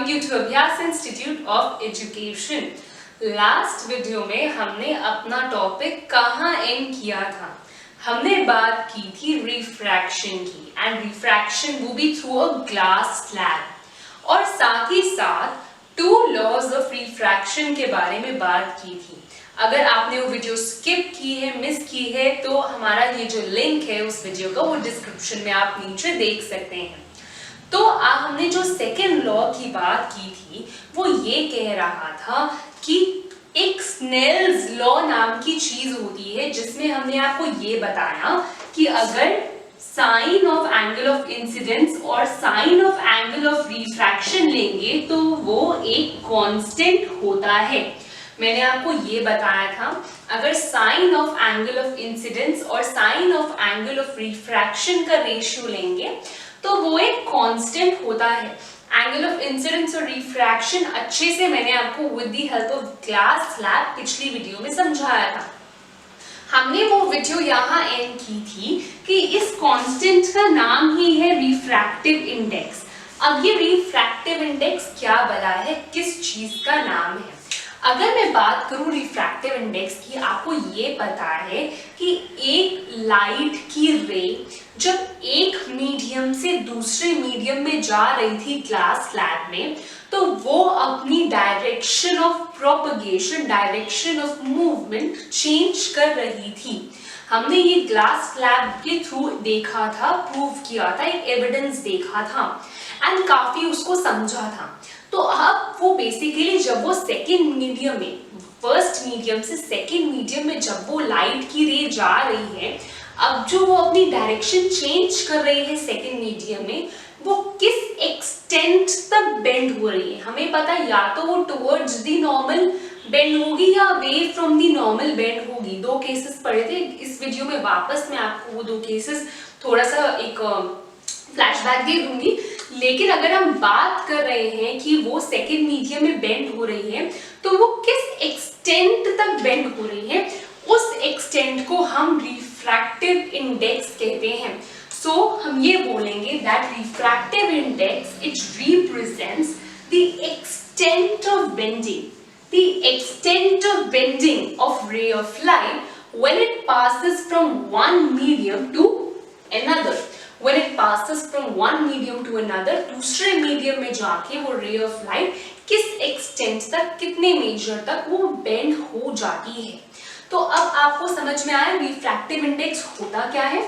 welcoming you to अभ्यास institute of education. Last video में हमने अपना टॉपिक कहाँ एंड किया था? हमने बात की थी रिफ्रैक्शन की, एंड रिफ्रैक्शन वो भी थ्रू अ ग्लास स्लैब, और साथ ही साथ 2 लॉज ऑफ रिफ्रैक्शन के बारे में बात की थी। अगर आपने वो वीडियो स्किप की है, मिस की है, तो हमारा ये जो लिंक है उस वीडियो का वो डिस्क्रिप्शन में आप नीचे देख सकते हैं। तो हमने जो सेकेंड लॉ की बात की थी वो ये कह रहा था कि एक स्नेल्स लॉ नाम की चीज होती है, जिसमें हमने आपको ये बताया कि अगर sine of angle of incidence और sine of angle of refraction लेंगे तो वो एक कांस्टेंट होता है। मैंने आपको ये बताया था अगर sine of angle of incidence और sine of angle of refraction का रेशियो लेंगे तो वो एक कांस्टेंट होता है। एंगल ऑफ इंसिडेंस और रिफ्रैक्शन अच्छे से मैंने आपको with the help of glass slab पिछली वीडियो में समझाया था। हमने वो वीडियो यहाँ एंड की थी कि इस कांस्टेंट का नाम ही है रिफ्रैक्टिव इंडेक्स। अब ये रिफ्रैक्टिव इंडेक्स क्या बना है, किस चीज का नाम है? अगर मैं बात करूं रिफ्रैक्टिव इंडेक्स की, आपको ये पता है कि एक लाइट की रे जब एक मीडियम से दूसरे मीडियम में जा रही थी ग्लास स्लैब में, तो वो अपनी direction of propagation, direction of movement change कर रही थी। हमने ये ग्लास स्लैब के थ्रू देखा था, प्रूव किया था, एक एविडेंस देखा था एंड काफी उसको समझा था। तो अब वो बेसिकली जब वो सेकेंड मीडियम में, फर्स्ट मीडियम से सेकेंड मीडियम में जब वो लाइट की रे जा रही है, अब जो वो अपनी डायरेक्शन चेंज कर रही है सेकेंड मीडियम में, वो किस एक्सटेंट तक बेंड हो रही है। हमें पता है या तो वो टुवर्ड्स द नॉर्मल बेंड होगी या away from the normal bend होगी। 2 केसेस पढ़े थे इस वीडियो में, वापस मैं आपको वो 2 केसेस थोड़ा सा एक फ्लैशबैक दे दूंगी। लेकिन अगर हम बात कर रहे हैं कि वो सेकेंड मीडियम में बेंड हो रही है, तो वो किस एक्सटेंट तक बेंड हो रही है, उस एक्सटेंट को हम रिफ्रैक्टिव इंडेक्स कहते हैं। सो हम ये बोलेंगे that refractive index it represents the extent of bending, the extent of bending of ray of light when it passes from one medium to another. When it passes from one medium to another, दूसरे medium में जाके वो ray of light किस extent तक, कितने major तक वो bend हो जाती है। तो अब आपको समझ में आया रिफ्रैक्टिव इंडेक्स होता क्या है।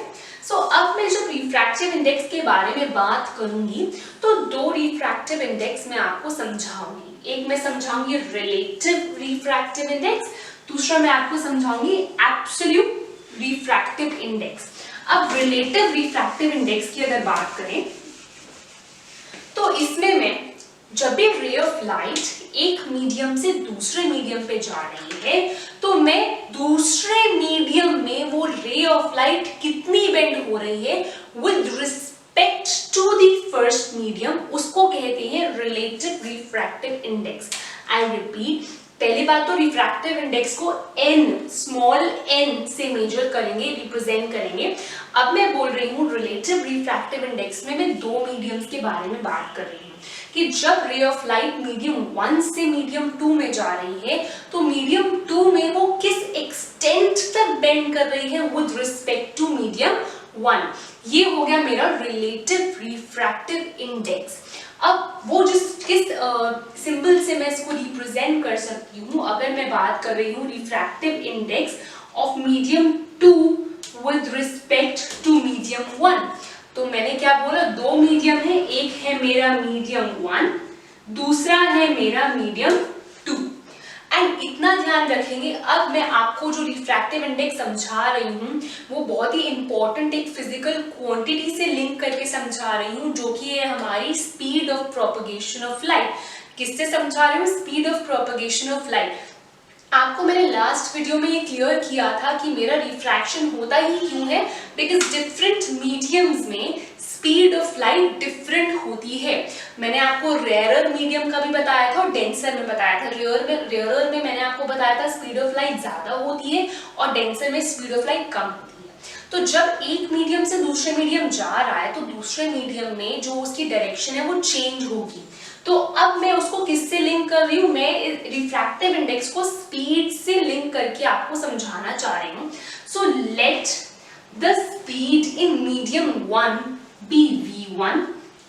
सो अब मैं जब रिफ्रैक्टिव इंडेक्स के बारे में बात करूंगी तो 2 रिफ्रैक्टिव इंडेक्स मैं आपको समझाऊंगी। एक मैं समझाऊंगी रिलेटिव रिफ्रैक्टिव इंडेक्स, दूसरा मैं आपको समझाऊंगी एब्सोल्यूट रिफ्रैक्टिव इंडेक्स। अब रिलेटिव रिफ्रैक्टिव इंडेक्स की अगर बात करें तो इसमें मैं जब भी रे ऑफ लाइट एक मीडियम से दूसरे मीडियम पे जा रही है, तो मैं दूसरे मीडियम में वो रे ऑफ लाइट कितनी बेंड हो रही है with respect to the first medium, उसको कहते हैं relative refractive index. I repeat, पहली बात तो रिफ्रैक्टिव इंडेक्स को n, स्मॉल n से मेजर करेंगे, रिप्रेजेंट करेंगे। अब मैं बोल रही हूँ रिलेटिव रिफ्रैक्टिव इंडेक्स में मैं 2 मीडियम्स के बारे में बात कर रही हूँ कि जब रे ऑफ लाइट मीडियम 1 से मीडियम 2 में जा रही है, तो मीडियम 2 में वो किस एक्सटेंट तक बेंड कर रही है विद रिस्पेक्ट टू मीडियम 1। ये हो गया मेरा रिलेटिव रिफ्रैक्टिव इंडेक्स। अब वो किस सिंबल से मैं इसको रिप्रेजेंट कर सकती हूँ, अगर मैं बात कर रही हूँ refractive index of medium 2 with respect to medium 1, तो मैंने क्या बोला, 2 मीडियम है, एक है मेरा मीडियम 1, दूसरा है मेरा मीडियम 2। एंड इतना ध्यान रखेंगे, अब मैं आपको जो रिफ्रैक्टिव इंडेक्स समझा रही हूँ वो बहुत ही इंपॉर्टेंट एक फिजिकल क्वांटिटी से लिंक करके समझा रही हूँ, जो कि है हमारी speed of propagation of light. किससे समझा रही हूँ? Speed of propagation of light. आपको मैंने लास्ट वीडियो में ये क्लियर किया था कि मेरा रिफ्रैक्शन होता ही क्यों है, बिकॉज डिफरेंट मीडियम्स में स्पीड ऑफ लाइट डिफरेंट होती है। मैंने आपको रेयरर मीडियम का भी बताया था और डेंसर में बताया था। रेयरर में मैंने आपको बताया था स्पीड ऑफ लाइट ज्यादा होती है और डेंसर में स्पीड ऑफ लाइट कम होती है। तो जब एक मीडियम से दूसरे मीडियम जा रहा है तो दूसरे मीडियम में जो उसकी डायरेक्शन है वो चेंज होगी। तो अब मैं उसको किससे लिंक कर रही हूँ, मैं रिफ्रैक्टिव इंडेक्स को स्पीड से लिंक करके आपको समझाना चाह रही हूँ. So let the speed in medium 1 be v1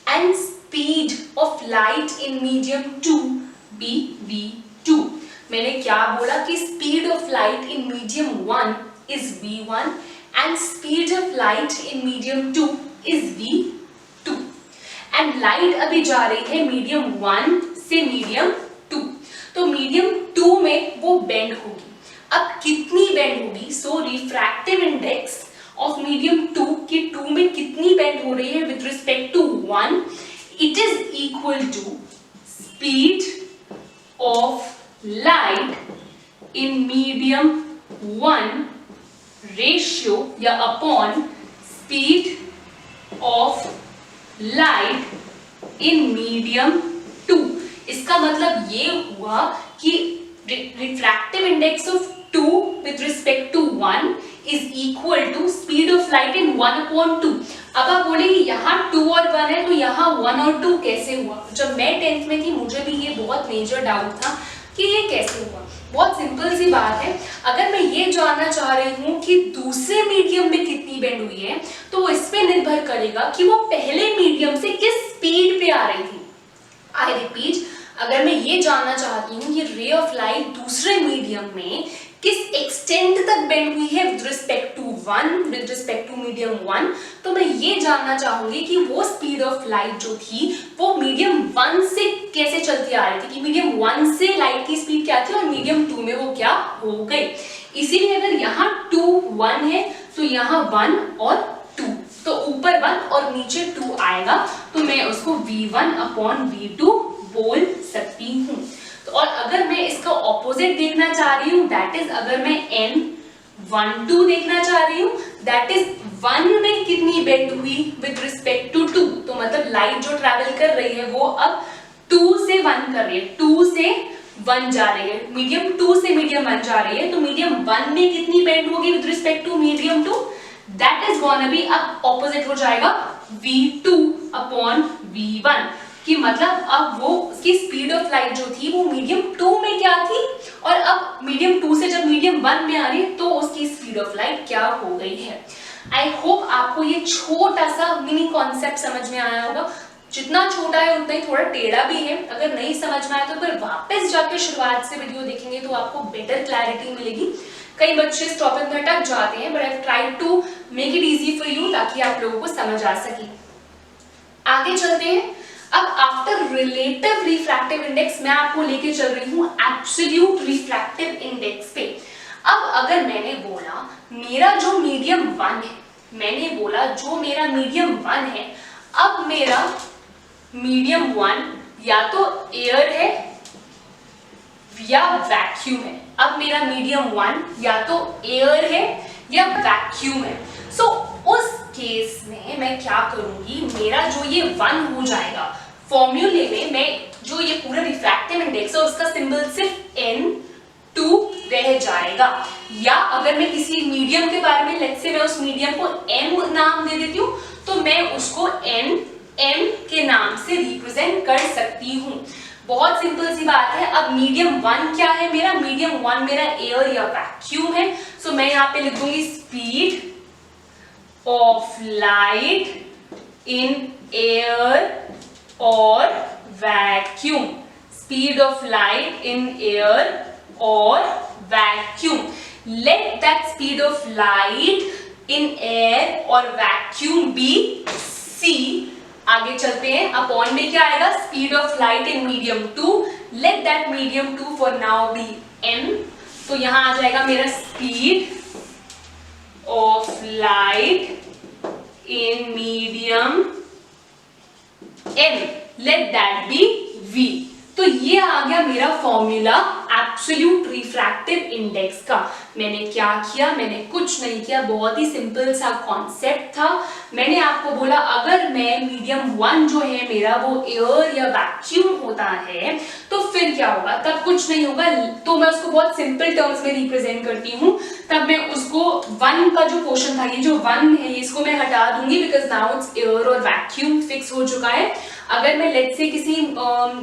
and speed of light in medium 2 be v2. मैंने क्या बोला कि speed of light in medium 1 is v1 and speed of light in medium 2 is v2. and light अभी जा रही है medium 1 से medium 2. तो medium 2 में वो bend होगी. अब कितनी bend होगी? So refractive index of medium 2 की 2 में कितनी बेंड हो रही है with respect to 1, it is equal to speed of light in medium 1 ratio या upon speed of light in medium 2. इसका मतलब ये हुआ कि refractive index of 2 with respect to 1 is equal to speed of light in 1/2. अब आप बोले यहाँ 2 और 1 है तो यहाँ 1 और 2 कैसे हुआ? जब मैं 10th में थी मुझे भी ये बहुत मेजर डाउट था कि ये कैसे हुआ. बहुत सिंपल सी बात है. अगर मैं ये जानना चाह रही हूँ कि दूसरे मीडियम में कितनी बेंड हुई है तो वो इस पे निर्भर करेगा कि वो पहले मीडियम से किस स्पीड पे आ रही थी. आई रिपीट, अगर मैं ये जानना चाहती हूँ कि रे ऑफ लाइट दूसरे मीडियम में किस एक्सटेंट तक बेंड हुई है with respect to 1, with respect to medium 1, तो मैं ये जानना चाहूंगी कि वो स्पीड ऑफ लाइट जो थी वो मीडियम 1 से कैसे चलती आ रही थी, कि मीडियम 1 से लाइट की स्पीड क्या थी और मीडियम 2 में वो क्या हो गई. इसीलिए अगर यहाँ 2 1 है तो यहाँ 1 और 2, तो ऊपर 1 और नीचे 2 आएगा, तो मैं उसको v1/v2 बोल सकती हूँ. तो और अगर मैं इसका ऑपोजिट देखना चाह रही हूँ, दैट इज अगर मैं n12 देखना चाह रही हूँ, दैट इज 1 में कितनी बेंड हुई विद रिस्पेक्ट टू 2, तो मतलब लाइट जो ट्रैवल कर रही है वो अब 2 से 1 कर रही है, 2 से 1 जा रही है, मीडियम 2 से मीडियम 1 जा रही है, तो मीडियम 1 में कितनी बेंड होगी with respect to medium 2, that is gonna be, अब ऑपोजिट हो जाएगा v2/v1, कि मतलब अब वो उसकी स्पीड ऑफ लाइट जो थी वो मीडियम 2 में क्या थी और अब मीडियम 2 से जब मीडियम 1 में आ रही है तो उसकी स्पीड ऑफ लाइट क्या हो गई है. आई होप आपको ये छोटा सा मिनी कॉन्सेप्ट समझ में आया होगा. जितना छोटा है उतना ही थोड़ा टेढ़ा भी है. अगर नहीं समझ में आया तो फिर वापस जाके शुरुआत से वीडियो देखेंगे तो आपको बेटर क्लैरिटी मिलेगी. कई बच्चे इस टॉपिक में अटक जाते हैं, but I tried to make it easy for you ताकि आप लोगों को समझ आ सके. आगे चलते हैं. अब आफ्टर रिलेटिव रिफ्रैक्टिव इंडेक्स मैं आपको लेके चल रही हूँ एब्सोल्यूट रिफ्रैक्टिव इंडेक्स पे. अब अगर मैंने बोला मेरा जो मीडियम 1 है, मैंने बोला जो मेरा मीडियम 1 है, अब मेरा मीडियम 1 या तो एयर है या वैक्यूम है. अब मेरा मीडियम 1 या तो एयर है या वैक्यूम है. सो उस केस में मैं क्या करूंगी, मेरा जो ये 1 हो जाएगा, फॉर्मूले में मैं जो ये पूरा रिफ्रैक्टिव इंडेक्स है उसका सिंबल सिर्फ n2 रह जाएगा. या अगर मैं किसी मीडियम के बारे में, लेट्स से मैं उस मीडियम को m नाम दे देती हूँ तो मैं उसको m के नाम से रिप्रेजेंट कर सकती हूँ. बहुत सिंपल सी बात है. अब मीडियम 1 क्या है मेरा, मीडियम 1 मेरा एयर या वैक्यूम है. सो मैं यहाँ पे लिख दूंगी speed of light in air or vacuum. Speed of light in air or vacuum. Let that speed of light in air or vacuum be c. आगे चलते हैं. अपॉन में क्या आएगा, speed of light in medium 2. Let that medium 2 for now be m. तो यहां आ जाएगा मेरा speed of light in medium n, let that be v. तो ये आ गया मेरा फॉर्मूला एब्सोल्यूट रिफ्रैक्टिव इंडेक्स का. मैंने क्या किया, मैंने कुछ नहीं किया, बहुत ही सिंपल सा कॉन्सेप्ट था। मैंने आपको बोला अगर मैं मीडियम 1 जो है मेरा वो एयर या वैक्यूम होता है तो फिर क्या होगा, तब कुछ नहीं होगा। तो मैं उसको बहुत सिंपल टर्म्स में रिप्रेजेंट करती हूँ। तब मैं उसको 1 का जो पोर्शन था, ये जो 1 है इसको मैं हटा दूंगी बिकॉज नाउ इट्स एयर और वैक्यूम फिक्स हो चुका है। अगर मैं लेट्स से किसी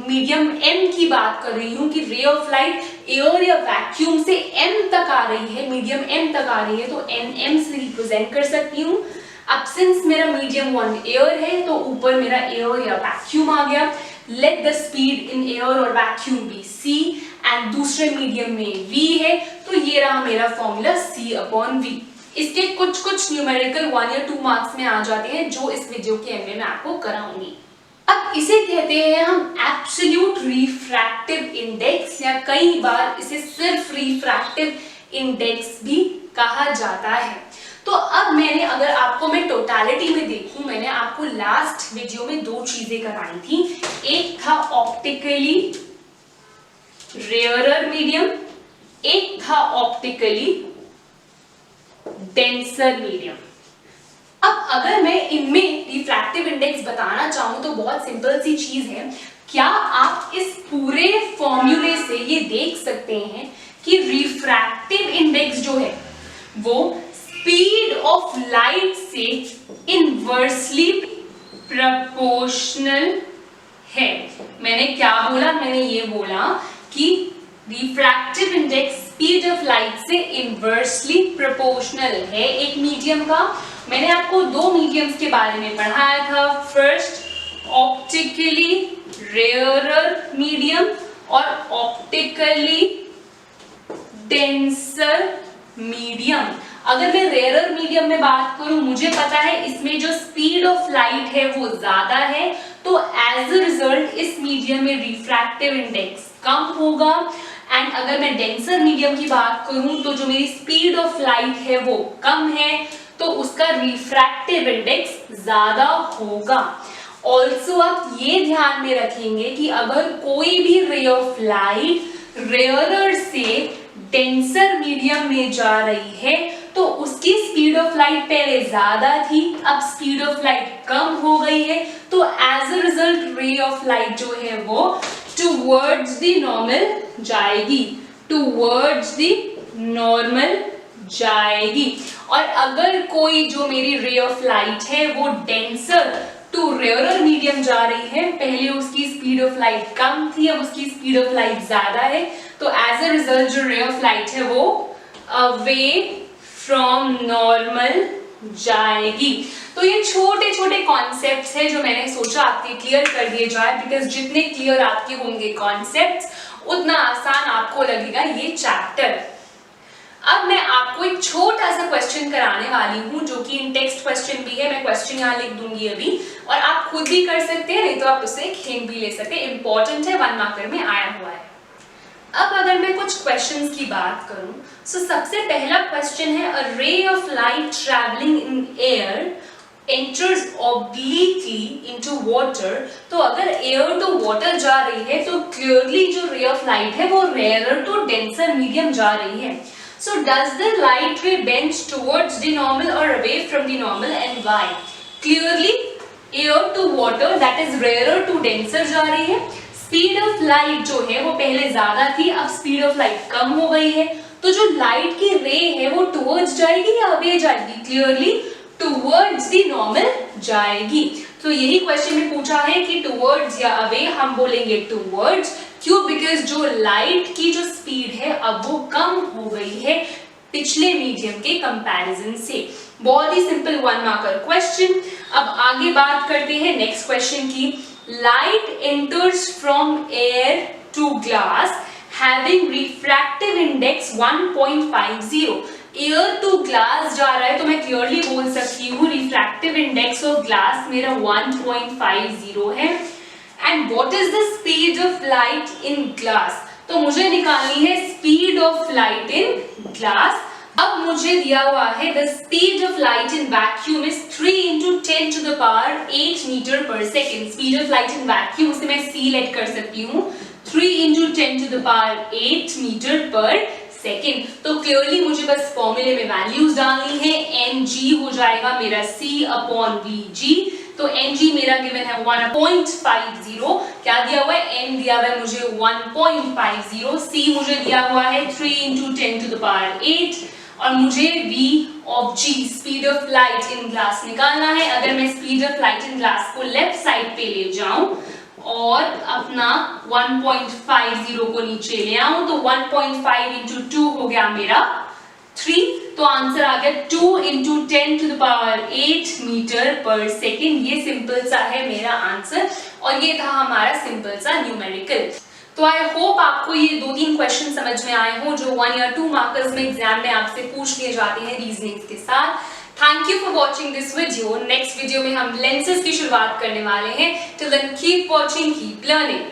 मीडियम m की बात कर रही हूँ कि रे ऑफ लाइट एयर या वैक्यूम से m तक आ रही है, मीडियम m तक आ रही है, तो nm से रिप्रेजेंट कर सकती हूँ। अब सिंस मेरा मीडियम 1 एयर है तो ऊपर मेरा एयर या वैक्यूम आ गया। Let the speed in air और वैक्यूम बी c एंड दूसरे मीडियम में v है, तो ये रहा मेरा फॉर्मूला c/v। इसके कुछ न्यूमेरिकल 1 या 2 मार्क्स में आ जाते हैं जो इस वीडियो के एंड में मैं आपको कराऊंगी। अब इसे कहते हैं हम एब्सोल्यूट रिफ्रैक्टिव इंडेक्स, या कई बार इसे सिर्फ रिफ्रैक्टिव इंडेक्स भी कहा जाता है। तो अब मैंने अगर आपको मैं टोटलिटी में देखूं, मैंने आपको लास्ट वीडियो में 2 चीजें कराई थी। एक था ऑप्टिकली रेयरर मीडियम, एक था ऑप्टिकली डेंसर मीडियम। अब अगर मैं इनमें रिफ्रैक्टिव इंडेक्स बताना चाहूं तो बहुत सिंपल सी चीज है। क्या आप इस पूरे फॉर्मूले से ये देख सकते हैं कि रिफ्रैक्टिव इंडेक्स जो है वो स्पीड ऑफ लाइट से इनवर्सली प्रोपोर्शनल है। मैंने क्या बोला, मैंने ये बोला कि refractive index speed of light से इनवर्सली प्रोपोर्शनल है एक मीडियम का। मैंने आपको 2 मीडियम्स के बारे में पढ़ाया था, फर्स्ट ऑप्टिकली रेयरर मीडियम और ऑप्टिकली डेंसर मीडियम। अगर मैं रेयरर मीडियम में बात करूं, मुझे पता है इसमें जो स्पीड ऑफ लाइट है वो ज्यादा है, तो एज अ रिजल्ट इस मीडियम में रिफ्रैक्टिव इंडेक्स कम होगा। एंड अगर मैं डेंसर मीडियम की बात करूं तो जो मेरी स्पीड ऑफ लाइट है वो कम है, तो उसका रिफ्रैक्टिव इंडेक्स ज्यादा होगा। ऑल्सो आप ये ध्यान में रखेंगे कि अगर कोई भी रे ऑफ लाइट रेयरर से डेंसर मीडियम में जा रही है तो उसकी स्पीड ऑफ लाइट पहले ज्यादा थी, अब स्पीड ऑफ लाइट कम हो गई है, तो as a result ray of light जो है वो टुवर्ड्स द नॉर्मल जाएगी, टुवर्ड्स द नॉर्मल जाएगी। और अगर कोई जो मेरी रे ऑफ लाइट है वो डेंसर टू रेयरर मीडियम जा रही है, पहले उसकी स्पीड ऑफ लाइट कम थी, अब उसकी स्पीड ऑफ लाइट ज्यादा है, तो एज अ रिजल्ट जो रे ऑफ लाइट है वो अवे फ्रॉम नॉर्मल जाएगी। तो ये छोटे छोटे कॉन्सेप्ट्स है जो मैंने सोचा आपके क्लियर कर दिए जाए, बिकॉज जितने क्लियर आपके होंगे कॉन्सेप्ट्स उतना आसान आपको लगेगा ये चैप्टर। अब मैं आपको एक छोटा सा क्वेश्चन कराने वाली हूँ जो कि इन टेक्स्ट क्वेश्चन भी है, मैं क्वेश्चन यहाँ लिख दूंगी अभी, और आप खुद भी कर सकते हैं, नहीं तो आप उससे एक हिंट भी ले सकते हैं। इंपॉर्टेंट है, 1 मार्कर में आया हुआ है। अब अगर मैं कुछ क्वेश्चंस की बात करूं, तो सबसे पहला क्वेश्चन है, a ray of light travelling in air enters obliquely into water। तो अगर एयर टू वाटर जा रही है तो क्लियरली जो रे ऑफ लाइट है वो रेयरर टू डेंसर मीडियम जा रही है। So does the light ray bend towards the normal or away from the normal and why? Clearly air to water that is rarer to denser जा रही है। Speed of light जो है वो पहले ज्यादा थी, अब स्पीड ऑफ लाइट कम हो गई है, तो जो लाइट की रे है वो टुवर्ड्स जाएगी या अवे जाएगी? क्लियरली टुवर्ड्स द नॉर्मल जाएगी। तो यही क्वेश्चन में पूछा है कि टुवर्ड्स या अवे, हम बोलेंगे टुवर्ड्स। क्यों? बिकॉज जो लाइट की जो स्पीड है अब वो कम हो गई है पिछले मीडियम के कंपैरिजन से। बहुत ही सिंपल 1 मार्कर क्वेश्चन। अब आगे बात करते हैं नेक्स्ट क्वेश्चन की। Light enters from air to glass having refractive index 1.50। Air to glass जा रहा है तो मैं क्लियरली बोल सकती हूँ रिफ्रैक्टिव इंडेक्स ऑफ ग्लास मेरा 1.50 है। And what is the speed of light in glass? तो मुझे निकालनी है speed of light in glass. अब मुझे दिया हुआ है the speed of light in vacuum is 3 × 10⁸ metre per second. Speed of light in vacuum से मैं c लेट कर सकती हूँ 3 × 10⁸ मीटर पर सेकेंड। तो क्लियरली मुझे बस फॉर्मूले में वैल्यूज डालनी है। mg हो जाएगा मेरा c/vg। तो mg मेरा गिवन है 1.50। क्या दिया हुआ है? m दिया हुआ है मुझे 1.50, c मुझे दिया हुआ है 3 × 10⁸ और मुझे v of g speed of light in glass निकालना है। अगर मैं speed of light in glass को लेफ्ट साइड पे ले जाऊं और अपना 1.50 को नीचे ले आऊं तो 1.5 × 2 हो गया मेरा 3। तो आंसर आ गया 2 × 10⁸ मीटर पर सेकेंड। ये सिंपल सा है मेरा आंसर और ये था हमारा सिंपल सा न्यूमेरिकल। तो आई होप आपको ये 2-3 क्वेश्चन समझ में आए हों जो 1 या 2 मार्कर्स में एग्जाम में आपसे पूछ लिए जाते हैं रीजनिंग के साथ। Thank you for watching this video. Next video में हम लेंसेज की शुरुआत करने वाले हैं। Till then keep watching, keep learning.